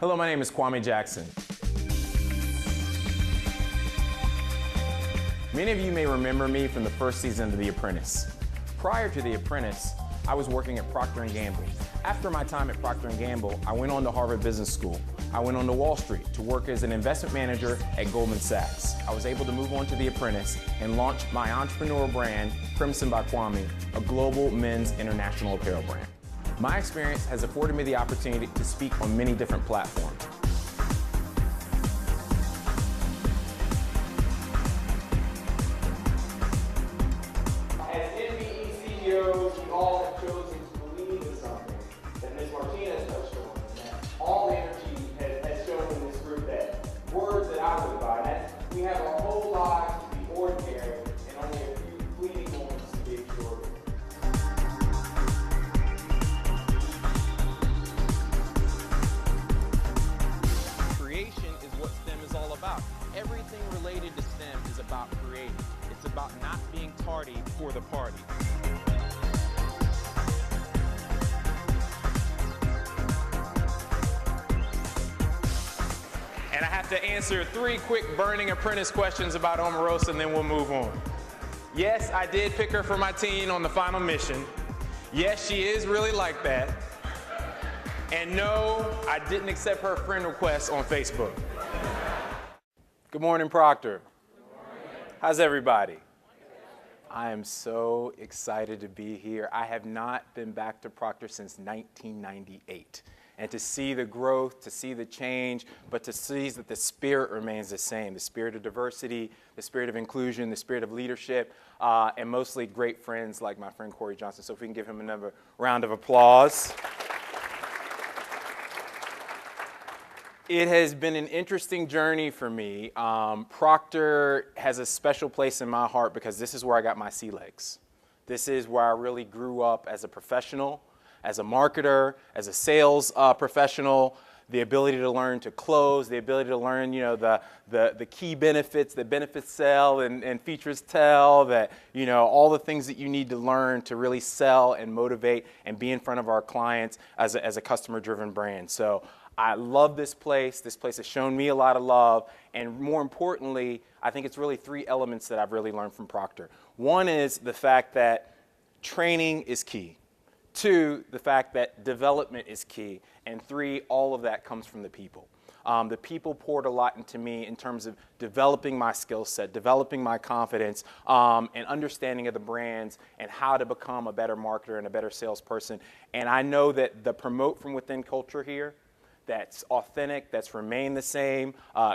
Hello, my name is Kwame Jackson. Many of you may remember me from the first season of The Apprentice. Prior to The Apprentice, I was working at Procter & Gamble. After my time at Procter & Gamble, I went on to Harvard Business School. I went on to Wall Street to work as an investment manager at Goldman Sachs. I was able to move on to The Apprentice and launch my entrepreneurial brand, Crimson by Kwame, a global men's international apparel brand. My experience has afforded me the opportunity to speak on many different platforms. As MBE CEOs, we all have chosen to believe in something that Ms. Martinez touched on, that all energy has shown in this group, that words that I live by, that we have our whole lives to be ordinary and only a few fleeting moments to be extraordinary. Creation is what STEM is all about. Everything related to STEM is about creating. It's about not being tardy for the party. And I have to answer 3 quick burning apprentice questions about Omarosa, and then we'll move on. Yes, I did pick her for my team on the final mission. Yes, she is really like that. And no, I didn't accept her friend request on Facebook. Good morning, Proctor. How's everybody? I am so excited to be here. I have not been back to Proctor since 1998. And to see the growth, to see the change, but to see that the spirit remains the same. The spirit of diversity, the spirit of inclusion, the spirit of leadership, and mostly great friends like my friend Corey Johnson. So if we can give him another round of applause. It has been an interesting journey for me. Proctor has a special place in my heart because this is where I got my sea legs. This is where I really grew up as a professional, as a marketer, as a sales professional, the ability to learn to close, the ability to learn, the key benefits, the benefits sell and features tell, that, all the things that you need to learn to really sell and motivate and be in front of our clients as a customer-driven brand. So I love this place. This place has shown me a lot of love. And more importantly, I think it's really 3 elements that I've really learned from Proctor. One is the fact that training is key. 2, the fact that development is key. And 3, all of that comes from the people. The people poured a lot into me in terms of developing my skill set, developing my confidence, and understanding of the brands and how to become a better marketer and a better salesperson. And I know that the promote from within culture here, that's authentic, that's remained the same.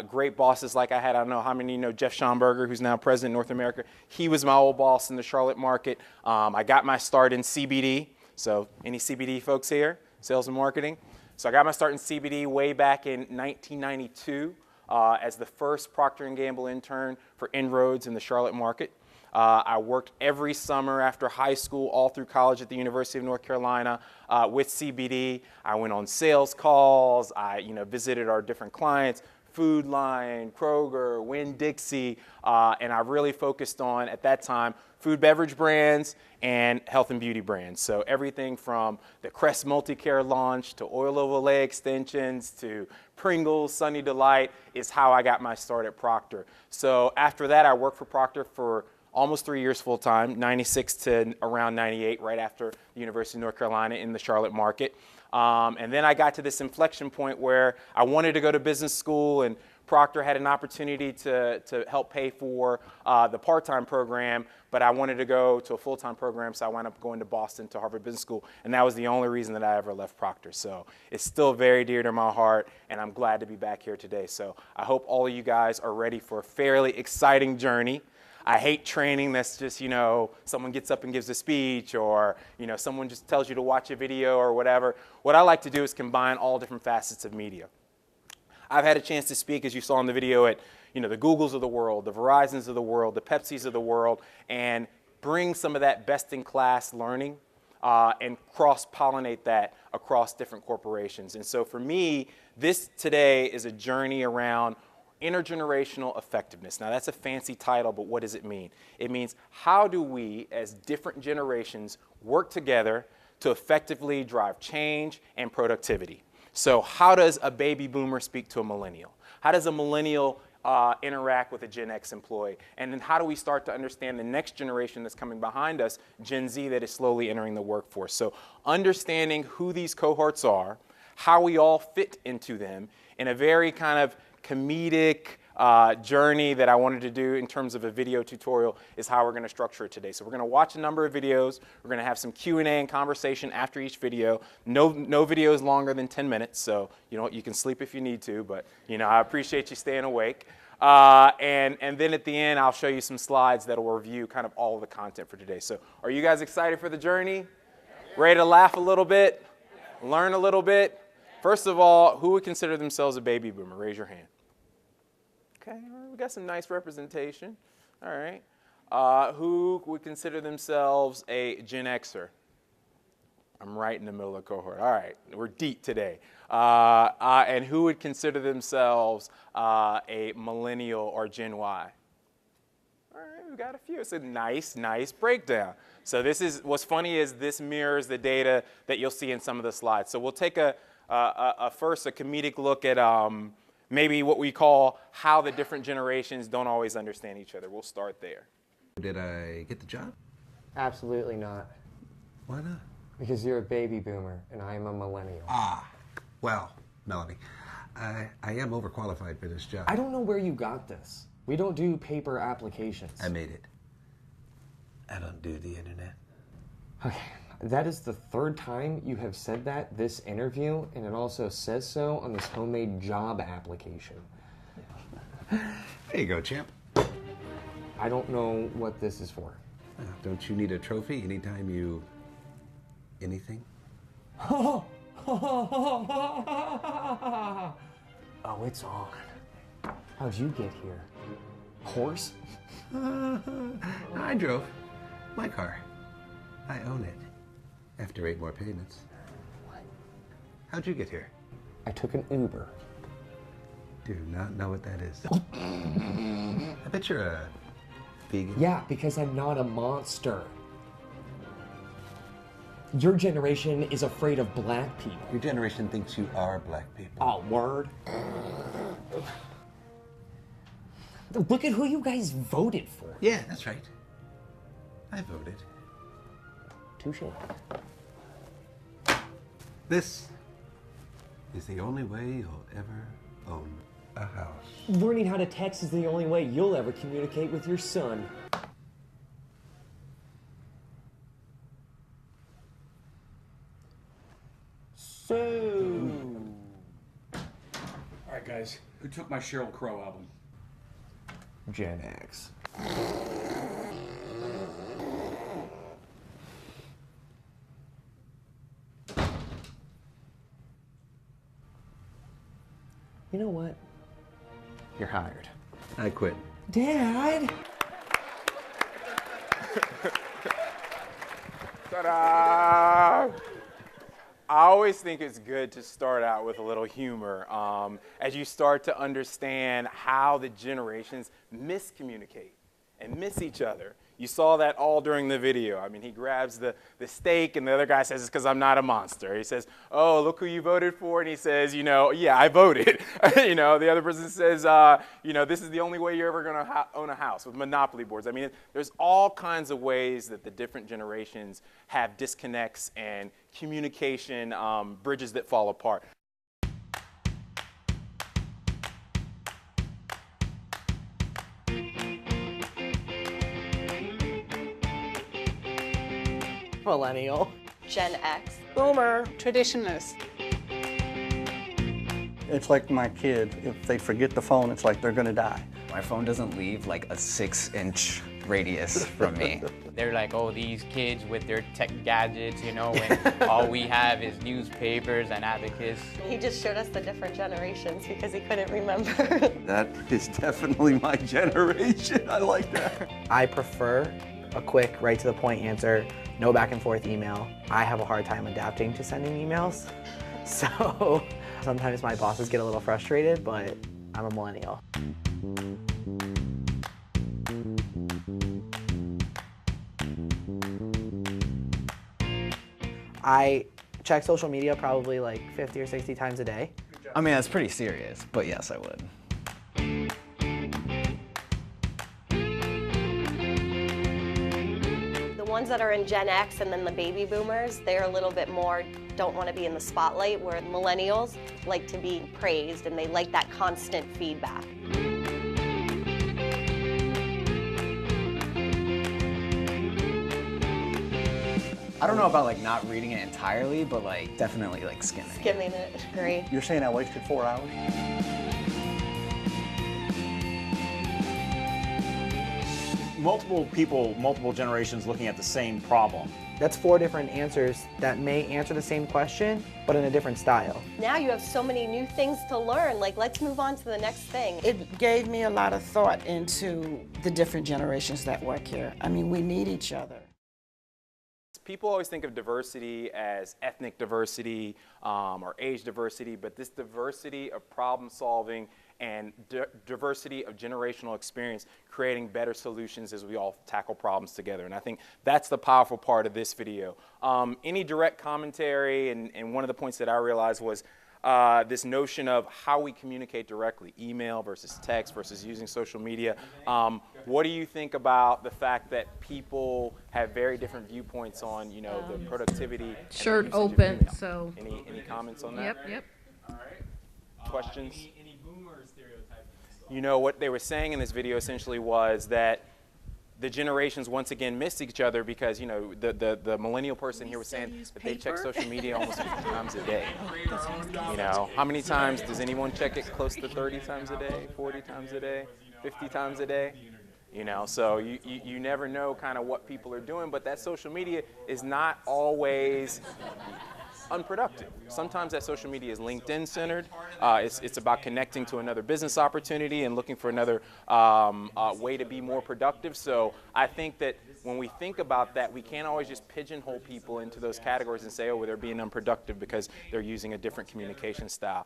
Great bosses like I had. I don't know how many know Jeff Schomburger, who's now president of North America. He was my old boss in the Charlotte market. I got my start in CBD. So any CBD folks here? Sales and marketing? So I got my start in CBD way back in 1992 as the first Procter & Gamble intern for Inroads in the Charlotte market. I worked every summer after high school, all through college at the University of North Carolina with CBD. I went on sales calls. I visited our different clients, Food Lion, Kroger, Winn-Dixie, and I really focused on, at that time, food beverage brands and health and beauty brands. So everything from the Crest Multicare launch to Oil of Olay extensions to Pringles, Sunny Delight is how I got my start at Proctor. So after that, I worked for Proctor for almost 3 years full time, 96 to around 98, right after the University of North Carolina in the Charlotte market. And then I got to this inflection point where I wanted to go to business school, and Proctor had an opportunity to help pay for the part-time program, but I wanted to go to a full-time program, so I wound up going to Boston to Harvard Business School, and that was the only reason that I ever left Proctor. So it's still very dear to my heart, and I'm glad to be back here today. So I hope all of you guys are ready for a fairly exciting journey. I hate training that's just, someone gets up and gives a speech, or, someone just tells you to watch a video or whatever. What I like to do is combine all different facets of media. I've had a chance to speak, as you saw in the video, at the Googles of the world, the Verizons of the world, the Pepsis of the world, and bring some of that best-in-class learning and cross-pollinate that across different corporations. And so for me, this today is a journey around intergenerational effectiveness. Now that's a fancy title, but what does it mean? It means how do we, as different generations, work together to effectively drive change and productivity? So how does a baby boomer speak to a millennial? How does a millennial interact with a Gen X employee? And then how do we start to understand the next generation that's coming behind us, Gen Z, that is slowly entering the workforce? So understanding who these cohorts are, how we all fit into them in a very kind of comedic journey that I wanted to do in terms of a video tutorial is how we're going to structure it today. So we're going to watch a number of videos. We're going to have some Q&A and conversation after each video. No video is longer than 10 minutes, so you can sleep if you need to, but I appreciate you staying awake. And then at the end, I'll show you some slides that will review kind of all of the content for today. So are you guys excited for the journey? Ready to laugh a little bit? Learn a little bit? First of all, who would consider themselves a baby boomer? Raise your hand. Okay, we got some nice representation. All right. Who would consider themselves a Gen Xer? I'm right in the middle of the cohort. All right, we're deep today. And who would consider themselves a millennial or Gen Y? All right, we've got a few. It's a nice breakdown. So this is, what's funny is this mirrors the data that you'll see in some of the slides. So we'll take first a comedic look at maybe what we call how the different generations don't always understand each other. We'll start there. Did I get the job? Absolutely not. Why not? Because you're a baby boomer and I am a millennial. Well, Melanie, I am overqualified for this job. I don't know where you got this. We don't do paper applications. I made it. I don't do the internet. Okay, that is the third time you have said that this interview, and it also says so on this homemade job application. There you go, champ. I don't know what this is for. Don't you need a trophy anytime you... anything? Oh, it's on. How'd you get here? Horse? I drove. My car. I own it. After 8 more payments. What? How'd you get here? I took an Uber. Do not know what that is. I bet you're a vegan. Yeah, because I'm not a monster. Your generation is afraid of black people. Your generation thinks you are black people. Oh, word. Look at who you guys voted for. Yeah, that's right. I voted. Touche. This is the only way you'll ever own a house. Learning how to text is the only way you'll ever communicate with your son. So... All right, guys. Who took my Sheryl Crow album? Gen X. You know what? You're hired. I quit. Dad! Ta-da! I always think it's good to start out with a little humor as you start to understand how the generations miscommunicate and miss each other. You saw that all during the video. I mean, he grabs the steak and the other guy says, it's because I'm not a monster. He says, oh, look who you voted for. And he says, yeah, I voted. The other person says, this is the only way you're ever going to own a house with monopoly boards. I mean, there's all kinds of ways that the different generations have disconnects and communication bridges that fall apart. Millennial. Gen X. Boomer. Traditionalist. It's like my kid. If they forget the phone, it's like they're gonna die. My phone doesn't leave like a 6-inch radius from me. They're like, oh, these kids with their tech gadgets, when all we have is newspapers and abacus. He just showed us the different generations because he couldn't remember. That is definitely my generation. I like that. I prefer a quick, right to the point answer, no back and forth email. I have a hard time adapting to sending emails. So sometimes my bosses get a little frustrated, but I'm a millennial. I check social media probably like 50 or 60 times a day. I mean, that's pretty serious, but yes, I would. The ones that are in Gen X and then the baby boomers, they're a little bit more, don't want to be in the spotlight, where millennials like to be praised and they like that constant feedback. I don't know about like not reading it entirely, but like definitely like skimming. Skimming it, agree. You're saying I wasted 4 hours? Multiple people, multiple generations looking at the same problem. That's 4 different answers that may answer the same question, but in a different style. Now you have so many new things to learn, like let's move on to the next thing. It gave me a lot of thought into the different generations that work here. I mean, we need each other. People always think of diversity as ethnic diversity or age diversity, but this diversity of problem solving and diversity of generational experience, creating better solutions as we all tackle problems together. And I think that's the powerful part of this video. Any direct commentary, and one of the points that I realized was this notion of how we communicate directly, email versus text versus using social media. What do you think about the fact that people have very different viewpoints on, you know, the productivity? Shirt open, so. Any comments on that? Yep. All right. Questions? Any boomer stereotypes? You know, what they were saying in this video essentially was that the generations once again missed each other because, you know, the millennial person here was saying that they check social media almost 50 times a day. You know, how many times does anyone check it? Close to 30 times a day, 40 times a day, 50 times a day? You know, so you never know kind of what people are doing, but that social media is not always unproductive. Sometimes that social media is LinkedIn centered. It's about connecting to another business opportunity and looking for another way to be more productive. So I think that when we think about that, we can't always just pigeonhole people into those categories and say, oh, well, they're being unproductive because they're using a different communication style.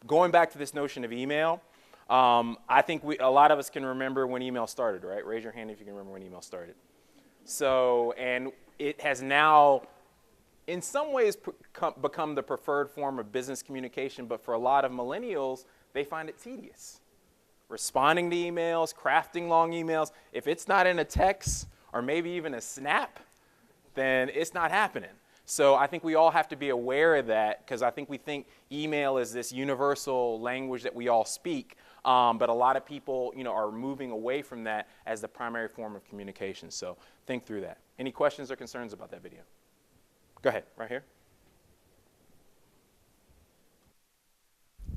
Going back to this notion of email, I think a lot of us can remember when email started, right? Raise your hand if you can remember when email started. So, and it has now in some ways become the preferred form of business communication, but for a lot of millennials, they find it tedious. Responding to emails, crafting long emails, if it's not in a text or maybe even a snap, then it's not happening. So I think we all have to be aware of that, because I think we think email is this universal language that we all speak, but a lot of people, you know, are moving away from that as the primary form of communication. So think through that. Any questions or concerns about that video? Go ahead, right here.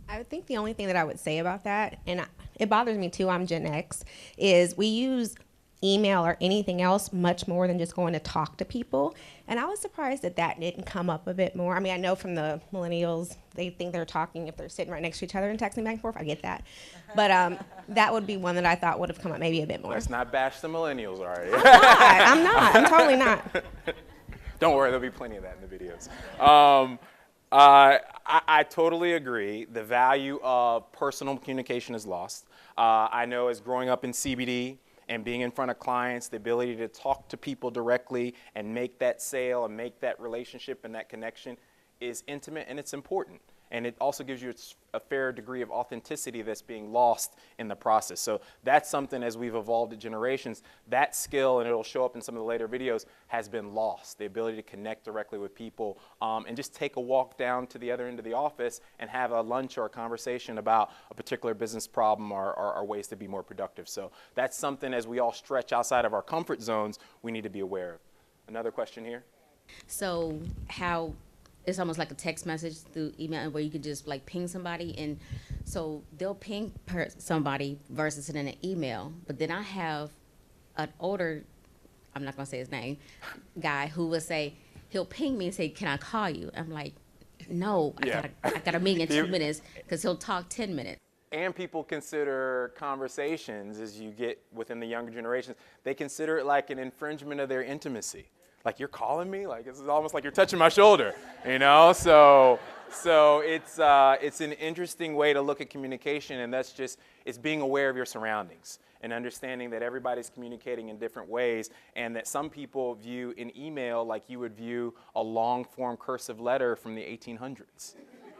I think the only thing that I would say about that, and it bothers me too, I'm Gen X, is we use email or anything else much more than just going to talk to people. And I was surprised that that didn't come up a bit more. I mean, I know from the millennials, they think they're talking if they're sitting right next to each other and texting back and forth. I get that. But that would be one that I thought would have come up maybe a bit more. Let's not bash the millennials, all right? I'm not. I'm totally not. Don't worry, there'll be plenty of that in the videos. I totally agree. The value of personal communication is lost. I know as growing up in CBD and being in front of clients, the ability to talk to people directly and make that sale and make that relationship and that connection is intimate, and it's important. And it also gives you a fair degree of authenticity that's being lost in the process. So that's something, as we've evolved at generations, that skill, and it'll show up in some of the later videos, has been lost. The ability to connect directly with people and just take a walk down to the other end of the office and have a lunch or a conversation about a particular business problem or ways to be more productive. So that's something, as we all stretch outside of our comfort zones, we need to be aware of. Another question here? So how it's almost like a text message through email where you could just like ping somebody, and so they'll ping somebody versus it in an email. But then I have an older, I'm not gonna say his name, guy who will say, he'll ping me and say, can I call you? I'm like, no, I got a meeting in 2 minutes, because he'll talk 10 minutes. And people consider conversations, as you get within the younger generations, they consider it like an infringement of their intimacy. Like, you're calling me? Like, it's almost like you're touching my shoulder, you know? So So it's an interesting way to look at communication, and that's just, it's being aware of your surroundings and understanding that everybody's communicating in different ways, and that some people view an email like you would view a long-form cursive letter from the 1800s.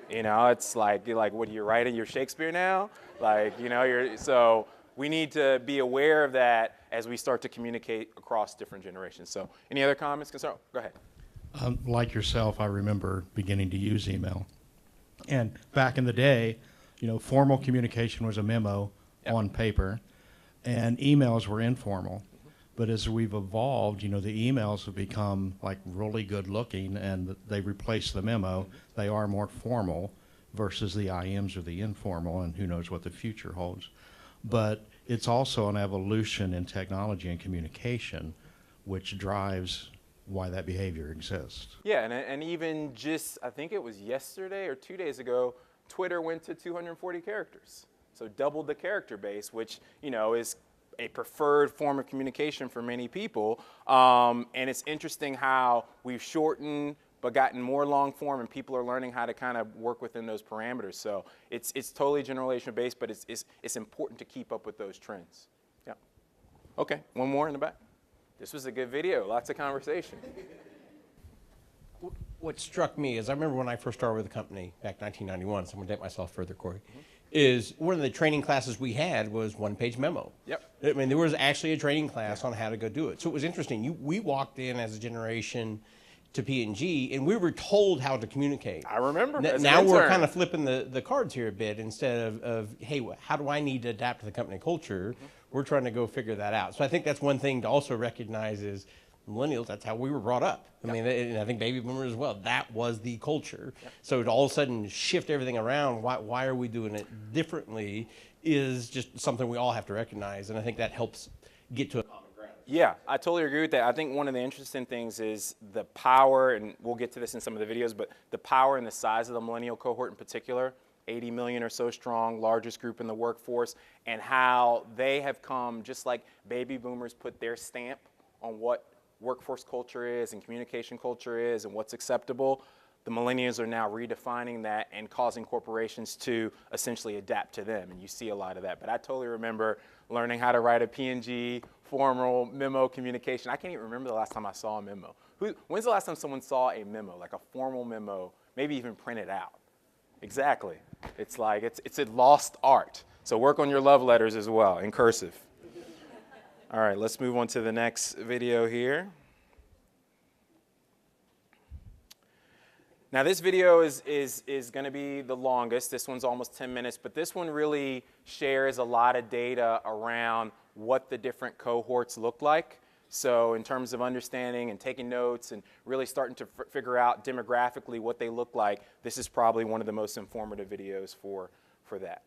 You know, it's like, you're like, what, are you writing your Shakespeare now? Like, you know, so we need to be aware of that as we start to communicate across different generations. So any other comments? Go ahead. Like yourself, I remember beginning to use email. And back in the day, you know, formal communication was a memo on paper, and emails were informal. But as we've evolved, you know, the emails have become like really good looking, and they replace the memo. They are more formal versus the IMs or the informal, and who knows what the future holds. But it's also an evolution in technology and communication, which drives why that behavior exists. Yeah, and even just, I think it was yesterday or 2 days ago, Twitter went to 240 characters. So doubled the character base, which, you know, is a preferred form of communication for many people. And it's interesting how we've shortened but gotten more long form, and people are learning how to kind of work within those parameters. So it's totally generation based, but it's important to keep up with those trends. Yeah. Okay, one more in the back. This was a good video, lots of conversation. What struck me is, I remember when I first started with the company back in 1991, so I'm going to date myself further, Corey, is one of the training classes we had was one-page memo. Yep. I mean, there was actually a training class on how to go do it. So it was interesting. We walked in as a generation to P&G, and we were told how to communicate. I remember. Now we're kind of flipping the cards here a bit. Instead of hey, how do I need to adapt to the company culture? We're trying to go figure that out. So I think that's one thing to also recognize is millennials, that's how we were brought up. I mean, and I think baby boomers as well. That was the culture. So to all of a sudden shift everything around, why are we doing it differently, is just something we all have to recognize. And I think that helps get to a common ground. Yeah, I totally agree with that. I think one of the interesting things is the power, and we'll get to this in some of the videos, but the power and the size of the millennial cohort in particular, 80 million or so strong, largest group in the workforce, and how they have come, just like baby boomers put their stamp on what workforce culture is and communication culture is and what's acceptable. The millennials are now redefining that and causing corporations to essentially adapt to them, and you see a lot of that. But I totally remember learning how to write a P&G formal memo communication. I can't even remember the last time I saw a memo. When's the last time someone saw a memo, like a formal memo, maybe even printed out? Exactly. It's like, it's a lost art. So work on your love letters as well, in cursive. All right, let's move on to the next video here. Now this video is going to be the longest. This one's almost 10 minutes, but this one really shares a lot of data around what the different cohorts look like. So in terms of understanding and taking notes and really starting to figure out demographically what they look like, this is probably one of the most informative videos for that.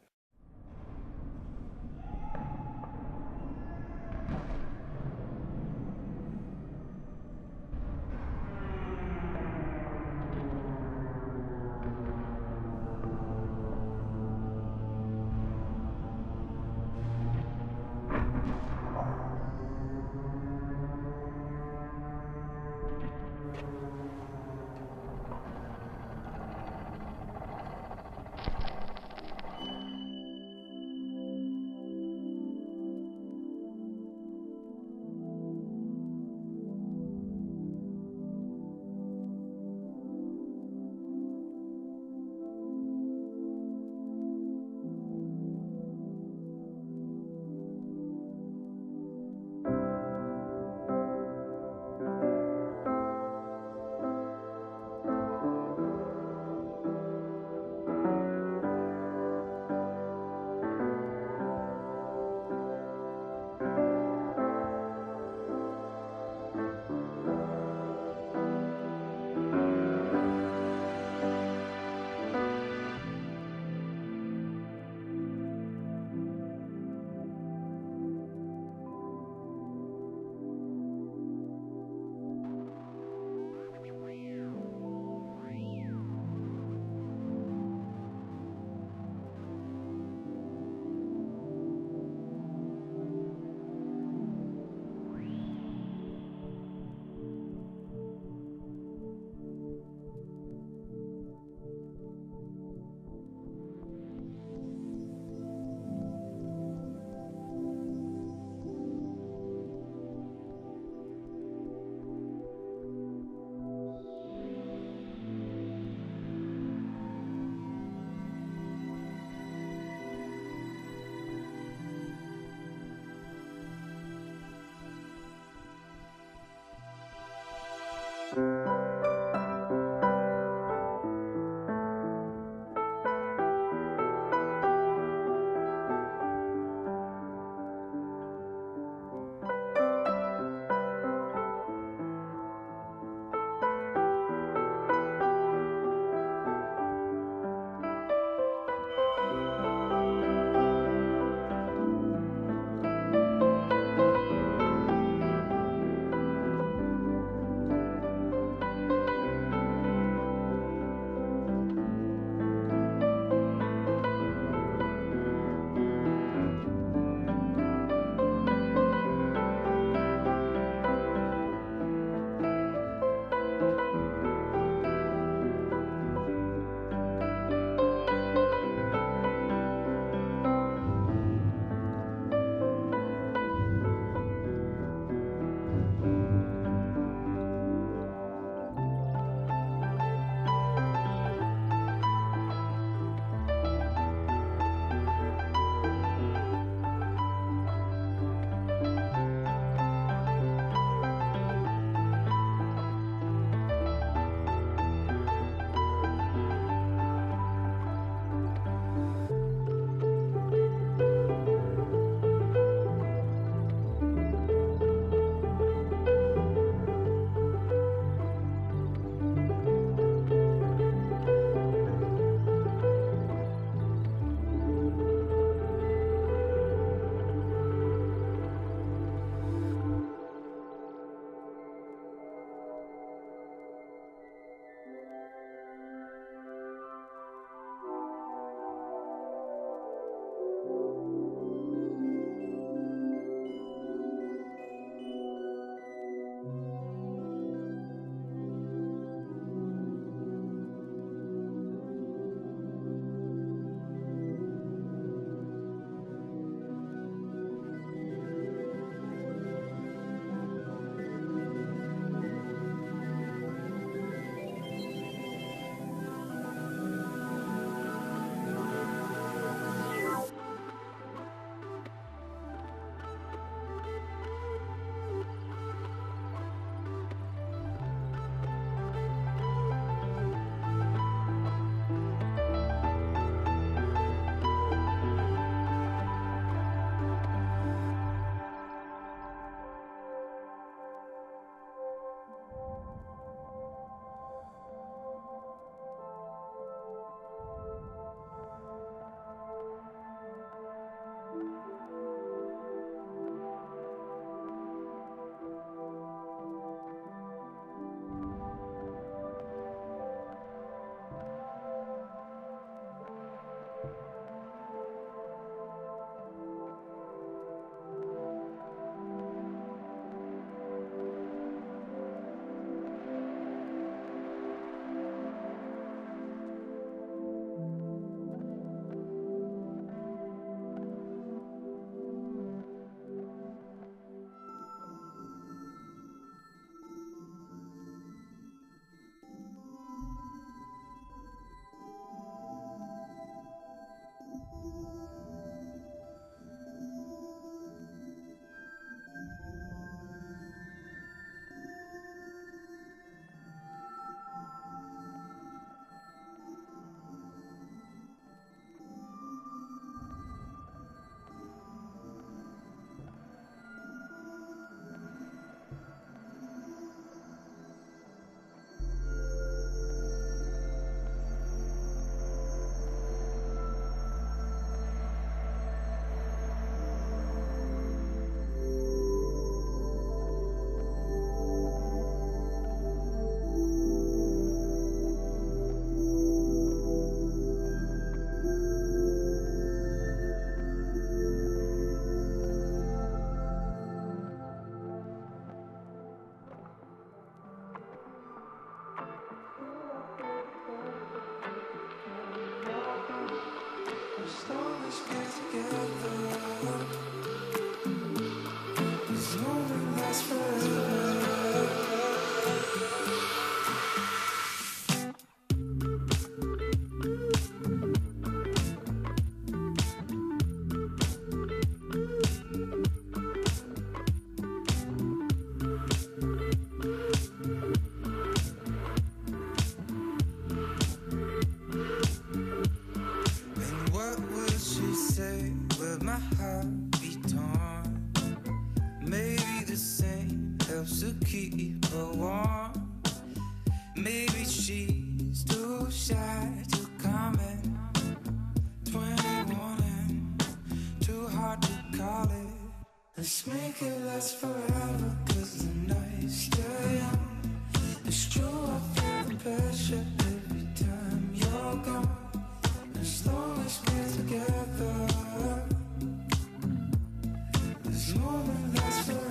Maybe she's too shy to come in. 21 and too hard to call it. Let's make it last forever, 'cause the night's still young. It's true, I feel the pressure every time you're gone. As long as we're together, this moment lasts forever.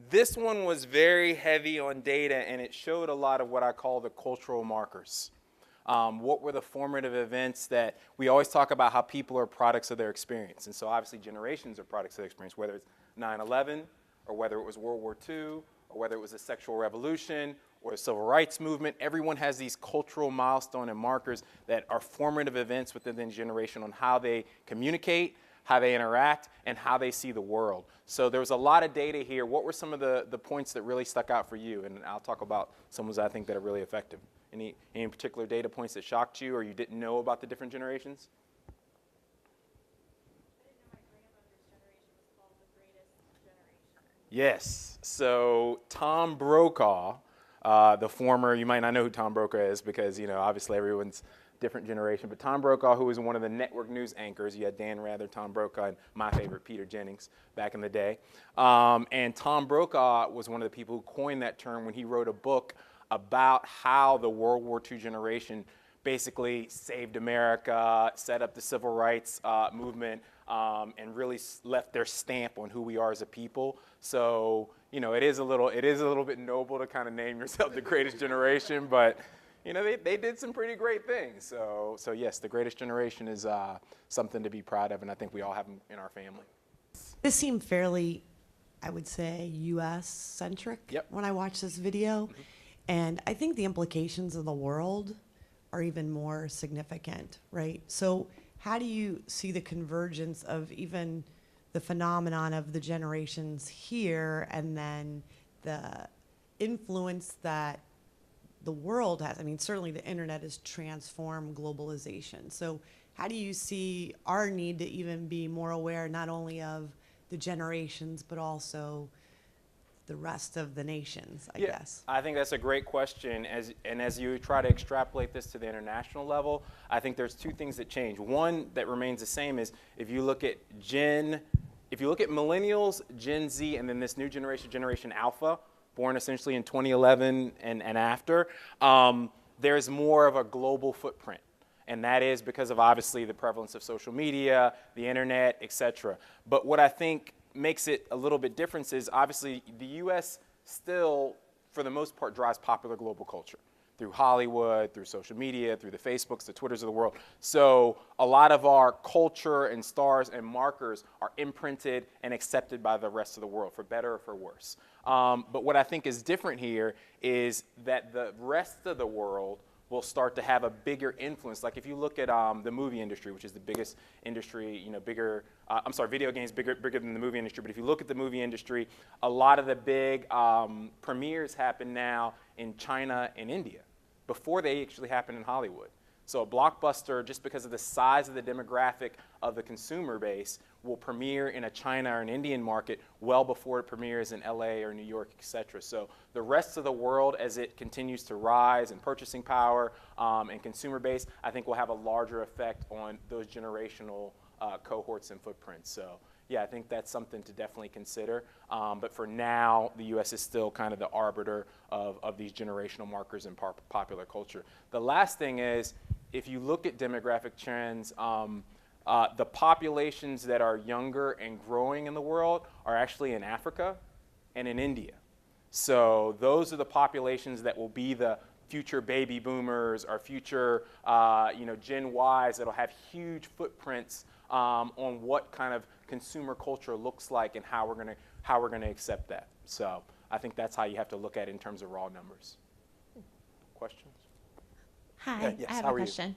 This one was very heavy on data, and it showed a lot of what I call the cultural markers. What were the formative events that we always talk about how people are products of their experience. And so obviously generations are products of their experience, whether it's 9/11 or whether it was World War II or whether it was the sexual revolution or the civil rights movement. Everyone has these cultural milestones and markers that are formative events within the generation on how they communicate, how they interact, and how they see the world. So there was a lot of data here. What were some of the points that really stuck out for you? And I'll talk about some ones I think that are really effective. Any particular data points that shocked you or you didn't know about the different generations? Yes. So Tom Brokaw, the former, you might not know who Tom Brokaw is because, you know, obviously everyone's different generation, but Tom Brokaw, who was one of the network news anchors. You had Dan Rather, Tom Brokaw, and my favorite, Peter Jennings, back in the day. And Tom Brokaw was one of the people who coined that term when he wrote a book about how the World War II generation basically saved America, set up the civil rights movement, and really left their stamp on who we are as a people. So, you know, it is a little bit noble to kind of name yourself the greatest generation, but you know, they did some pretty great things. So yes, the greatest generation is something to be proud of, and I think we all have them in our family. This seemed fairly, I would say, U.S.-centric when I watched this video. Mm-hmm. And I think the implications of the world are even more significant, right? So how do you see the convergence of even the phenomenon of the generations here and then the influence that the world has. I mean, certainly the internet has transformed globalization. So how do you see our need to even be more aware not only of the generations, but also the rest of the nations, I guess? I think that's a great question. As you try to extrapolate this to the international level, I think there's two things that change. One that remains the same is if you look at millennials, Gen Z, and then this new generation, Generation Alpha, born essentially in 2011 and after, there's more of a global footprint. And that is because of obviously the prevalence of social media, the internet, et cetera. But what I think makes it a little bit different is obviously the US still, for the most part, drives popular global culture through Hollywood, through social media, through the Facebooks, the Twitters of the world. So a lot of our culture and stars and markers are imprinted and accepted by the rest of the world, for better or for worse. But what I think is different here is that the rest of the world will start to have a bigger influence. Like if you look at the movie industry, which is the biggest industry, video games bigger than the movie industry, but if you look at the movie industry, a lot of the big premieres happen now in China and India before they actually happen in Hollywood. So a blockbuster, just because of the size of the demographic of the consumer base, will premiere in a China or an Indian market well before it premieres in LA or New York, et cetera. So the rest of the world, as it continues to rise in purchasing power and consumer base, I think will have a larger effect on those generational cohorts and footprints. So yeah, I think that's something to definitely consider. But for now, the U.S. is still kind of the arbiter of these generational markers in popular culture. The last thing is, if you look at demographic trends, the populations that are younger and growing in the world are actually in Africa and in India. So those are the populations that will be the future baby boomers or future Gen Ys that'll have huge footprints on what kind of consumer culture looks like and how we're gonna accept that. So I think that's how you have to look at it in terms of raw numbers. Questions? Hi, yes, I have how a are you? question.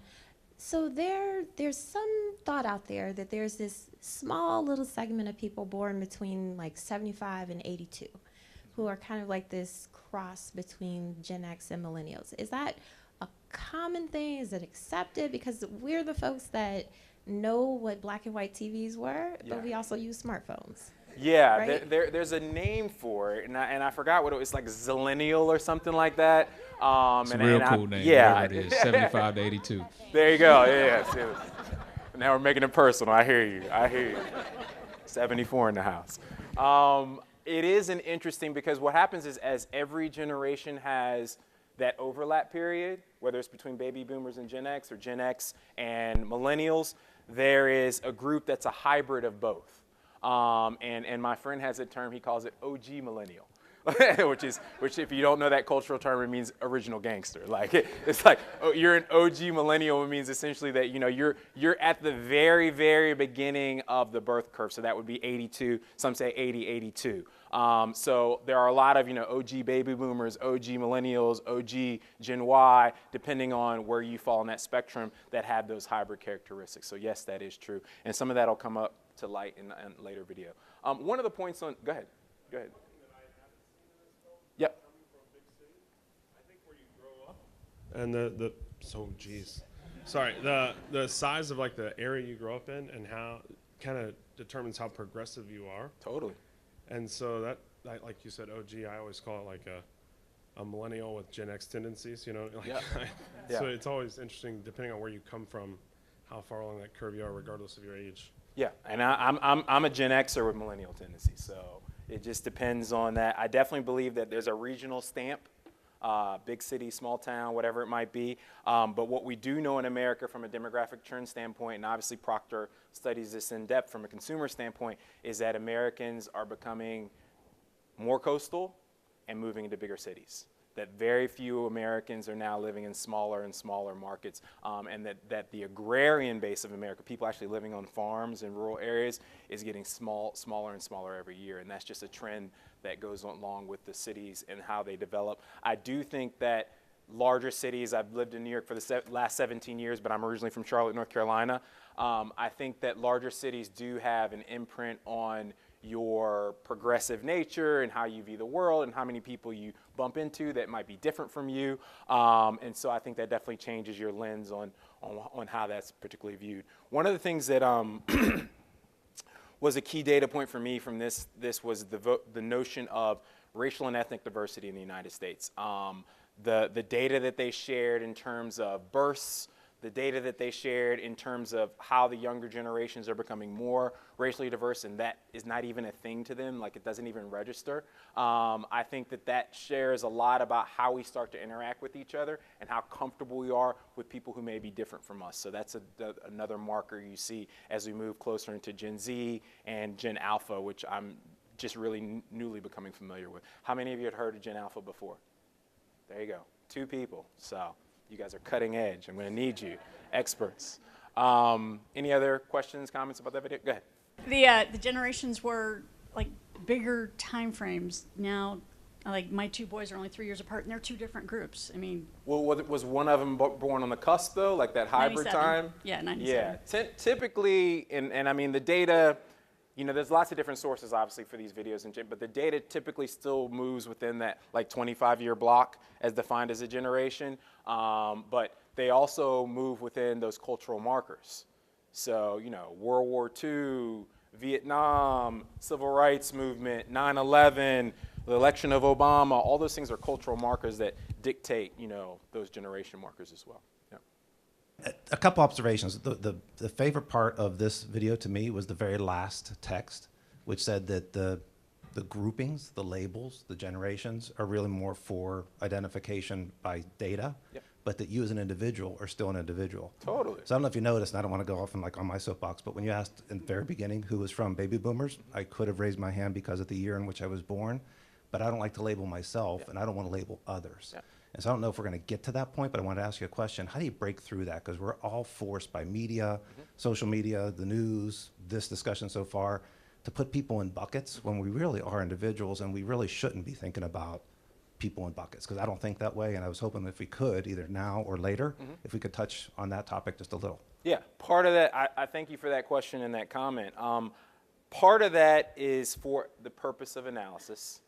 So there's some thought out there that there's this small little segment of people born between like 75 and 82 who are kind of like this cross between Gen X and millennials. Is that a common thing? Is it accepted? Because we're the folks that know what black and white TVs were, but we also use smartphones. Yeah, right? there's a name for it, and I forgot what it was, like Zillennial or something like that. It's a real cool name, yeah. whatever it is, 75 to 82. There you go, yeah. Now we're making it personal, I hear you. 74 in the house. It is an interesting, because what happens is as every generation has that overlap period, whether it's between baby boomers and Gen X or Gen X and millennials, there is a group that's a hybrid of both. And my friend has a term, he calls it OG millennial, which if you don't know that cultural term, it means original gangster. Like it's like, oh, you're an OG millennial. It means essentially that you're at the very, very beginning of the birth curve. So that would be 82. Some say 80, 82. So there are a lot of OG baby boomers, OG millennials, OG Gen Y, depending on where you fall in that spectrum, that have those hybrid characteristics. So yes, that is true, and some of that will come up to light in a later video. One of the points on, go ahead. Yep. And the size of like the area you grow up in and how kind of determines how progressive you are. Totally. And so that like you said, OG, I always call it like a millennial with Gen X tendencies, like, Yeah. So it's always interesting depending on where you come from, how far along that curve you are, regardless of your age. Yeah, and I'm a Gen Xer with millennial tendencies, so it just depends on that. I definitely believe that there's a regional stamp, big city, small town, whatever it might be. But what we do know in America from a demographic trend standpoint, and obviously Proctor studies this in depth from a consumer standpoint, is that Americans are becoming more coastal and moving into bigger cities. That very few Americans are now living in smaller and smaller markets, and that the agrarian base of America, people actually living on farms in rural areas, is getting smaller and smaller every year, and that's just a trend that goes along with the cities and how they develop. I do think that larger cities. I've lived in New York for the last 17 years, but I'm originally from Charlotte, North Carolina. I think that larger cities do have an imprint on your progressive nature and how you view the world and how many people you bump into that might be different from you. And so I think that definitely changes your lens on how that's particularly viewed. One of the things that was a key data point for me from this was the notion of racial and ethnic diversity in the United States. The data that they shared in terms of births, the data that they shared in terms of how the younger generations are becoming more racially diverse, and that is not even a thing to them, like it doesn't even register. I think that shares a lot about how we start to interact with each other and how comfortable we are with people who may be different from us. So that's another marker you see as we move closer into Gen Z and Gen Alpha, which I'm just really newly becoming familiar with. How many of you had heard of Gen Alpha before? There you go, 2 people. So you guys are cutting edge. I'm going to need you, experts. Any other questions, comments about that video? Go ahead. The generations were like bigger time frames. Now, like my 2 boys are only 3 years apart, and they're 2 different groups. I mean, well, was one of them born on the cusp though, like that hybrid 97. time? Yeah, 97. Yeah, typically, and I mean the data. You know, there's lots of different sources, obviously, for these videos, but the data typically still moves within that, like, 25-year block as defined as a generation. But they also move within those cultural markers. So, you know, World War II, Vietnam, Civil Rights Movement, 9/11, the election of Obama, all those things are cultural markers that dictate, you know, those generation markers as well. A couple observations. The favorite part of this video to me was the very last text, which said that the groupings, the labels, the generations are really more for identification by data, but that you as an individual are still an individual. Totally. So I don't know if you noticed, and I don't want to go off and like on my soapbox, but when you asked in the very beginning who was from baby boomers, I could have raised my hand because of the year in which I was born, but I don't like to label myself, and I don't want to label others. And so I don't know if we're going to get to that point, but I want to ask you a question. How do you break through that? Because we're all forced by media, social media, the news, this discussion so far, to put people in buckets when we really are individuals, and we really shouldn't be thinking about people in buckets, because I don't think that way, and I was hoping if we could, either now or later, if we could touch on that topic just a little. Yeah, part of that, I thank you for that question and that comment. Part of that is for the purpose of analysis.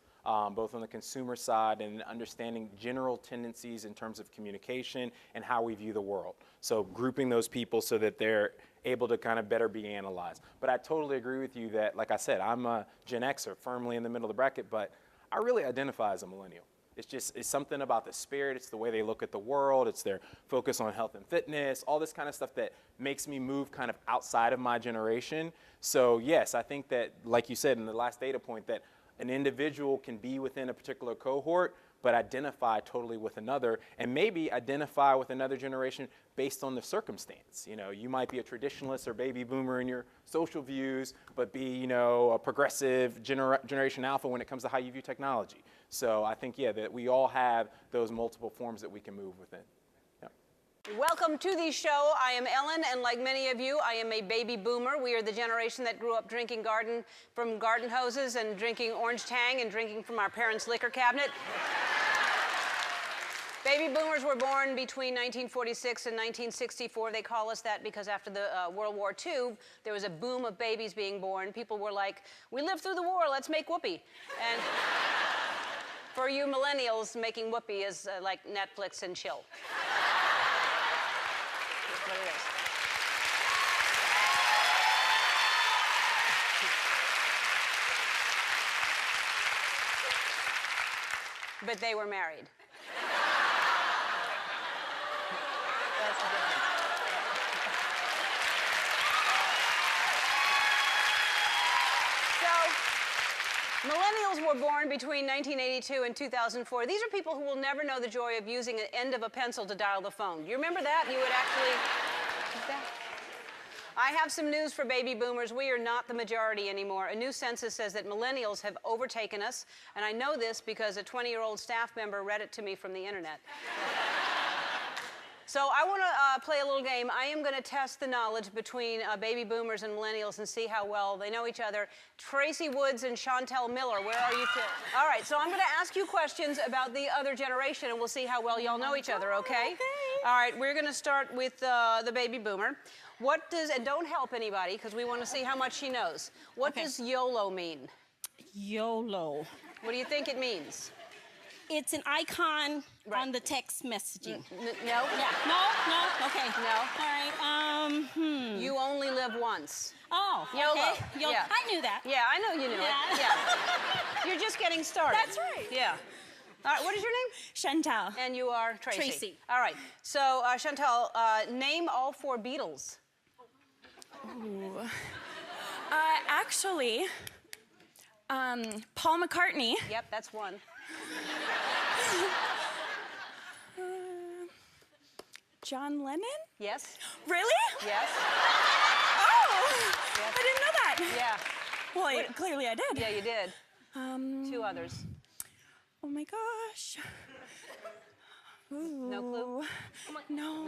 Both on the consumer side and understanding general tendencies in terms of communication and how we view the world. So grouping those people so that they're able to kind of better be analyzed. But I totally agree with you that, like I said, I'm a Gen Xer, firmly in the middle of the bracket, but I really identify as a millennial. It's something about the spirit, it's the way they look at the world, it's their focus on health and fitness, all this kind of stuff that makes me move kind of outside of my generation. So yes, I think that, like you said in the last data point, that an individual can be within a particular cohort, but identify totally with another, and maybe identify with another generation based on the circumstance. You know, you might be a traditionalist or baby boomer in your social views, but be, you know, a progressive generation alpha when it comes to how you view technology. So I think, yeah, that we all have those multiple forms that we can move within. Welcome to the show. I am Ellen, and like many of you, I am a baby boomer. We are the generation that grew up drinking from garden hoses and drinking orange tang and drinking from our parents' liquor cabinet. Baby boomers were born between 1946 and 1964. They call us that because after the World War II, there was a boom of babies being born. People were like, we lived through the war, let's make whoopee. And for you millennials, making whoopee is like Netflix and chill. What it is. But they were married. That's the difference. Millennials were born between 1982 and 2004. These are people who will never know the joy of using an end of a pencil to dial the phone. Do you remember that? You would actually do that. I have some news for baby boomers. We are not the majority anymore. A new census says that millennials have overtaken us, and I know this because a 20-year-old staff member read it to me from the internet. So I want to play a little game. I am going to test the knowledge between baby boomers and millennials and see how well they know each other. Tracy Woods and Chantel Miller, where are you two? All right, so I'm going to ask you questions about the other generation, and we'll see how well y'all know each other, okay? All right, we're going to start with the baby boomer. What does, and don't help anybody, because we want to see how much she knows. What does YOLO mean? YOLO. What do you think it means? It's an icon on the text messaging. No? Yeah. No? Okay. No. All right. You only live once. Oh, YOLO. okay. Yeah. I knew that. Yeah, I know you knew it. Yeah. You're just getting started. That's right. Yeah. All right, what is your name? Chantal. And you are Tracy. Tracy. All right. So, Chantal, name all 4 Beatles. Ooh. Actually, Paul McCartney. Yep, that's one. John Lennon? Yes. Really? Yes. Oh! Yes. I didn't know that. Yeah. Well, clearly I did. Yeah, you did. 2 others. Oh my gosh. Ooh. No clue? No,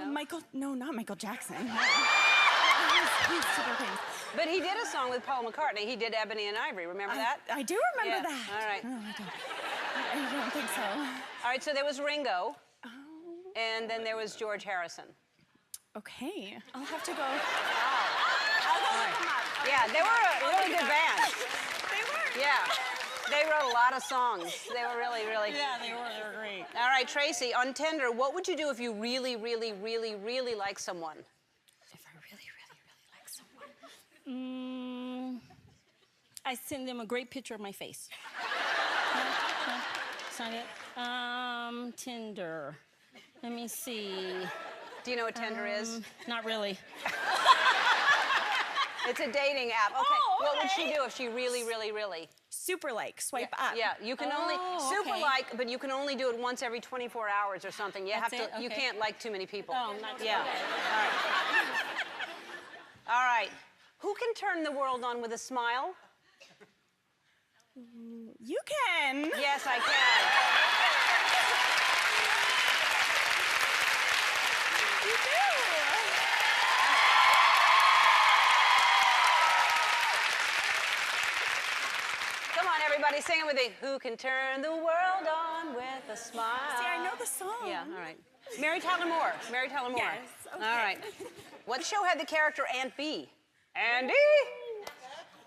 not Michael Jackson. He's super famous. But he did a song with Paul McCartney. He did Ebony and Ivory. Remember that? I do remember Yeah. that. All right. No, I don't think so. All right, so there was Ringo. And then there was George Harrison. Okay, I'll have to go. I'll go look them up. Yeah, they were a really good band. They were. Yeah. They wrote a lot of songs. They were really, really... Yeah, they were great. All right, Tracy, on Tinder, what would you do if you really, really, really, really like someone? If I really, really, really like someone. I send them a great picture of my face. No, it's not it. Tinder. Let me see. Do you know what Tinder is? Not really. It's a dating app. Okay. Oh, What would okay. she do if she really, really, really? Super like, swipe up. Yeah, you can only super okay. like, but you can only do it once every 24 hours or something. You That's have to. it? You Okay. can't like too many people. Oh, not too Yeah. bad. All right. Who can turn the world on with a smile? You can. Yes, I can. You do. Come on, everybody, sing it with me. Who can turn the world on with a smile? See, I know the song. Yeah, all right. Mary Tyler Moore. Mary Tyler Moore. Yes, okay. All right. What show had the character Aunt Bee? Andy!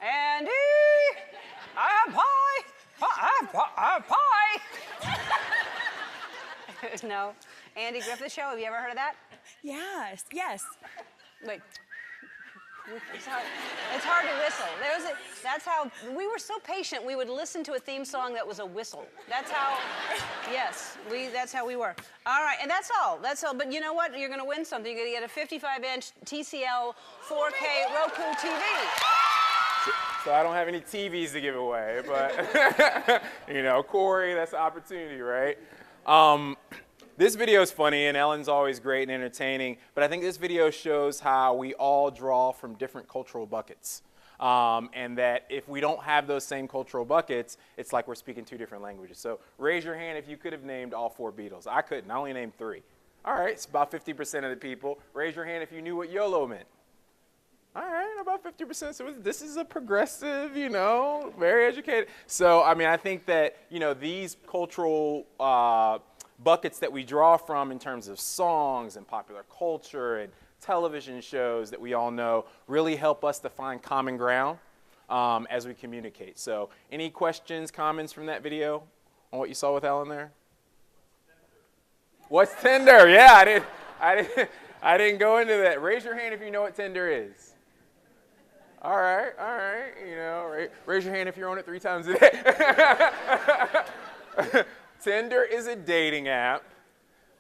Andy! I have pie! I have pie! No. Andy Griffith Show. Have you ever heard of that? Yes, yes. Wait. It's hard to whistle. That's how, we were so patient, we would listen to a theme song that was a whistle. That's how, yes, that's how we were. All right, and that's all, but you know what? You're gonna win something. You're gonna get a 55-inch TCL 4K Roku TV. So I don't have any TVs to give away, but, you know, Corey, that's the opportunity, right? This video is funny, and Ellen's always great and entertaining, but I think this video shows how we all draw from different cultural buckets. And that if we don't have those same cultural buckets, it's like we're speaking 2 different languages. So raise your hand if you could have named all 4 Beatles. I couldn't. I only named 3. All right, it's about 50% of the people. Raise your hand if you knew what YOLO meant. All right, about 50%. So this is a progressive, you know, very educated. So, I mean, I think that, you know, these cultural buckets that we draw from in terms of songs and popular culture and television shows that we all know really help us to find common ground as we communicate. So any questions, comments from that video on what you saw with Ellen there? What's Tinder? Yeah, I didn't go into that. Raise your hand if you know what Tinder is. All right, you know, raise your hand if you're on it 3 times a day. Tinder is a dating app,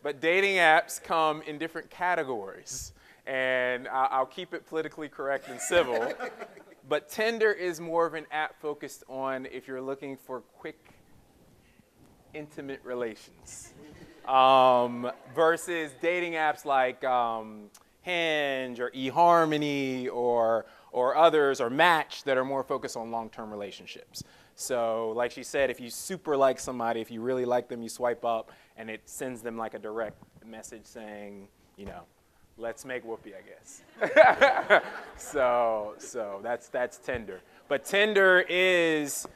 but dating apps come in different categories. And I'll keep it politically correct and civil. But Tinder is more of an app focused on if you're looking for quick, intimate relations. Versus dating apps like Hinge or eHarmony or others, or Match, that are more focused on long-term relationships. So like she said, if you super like somebody, if you really like them, you swipe up and it sends them like a direct message saying, you know, let's make whoopee, I guess. so that's Tinder. But Tinder is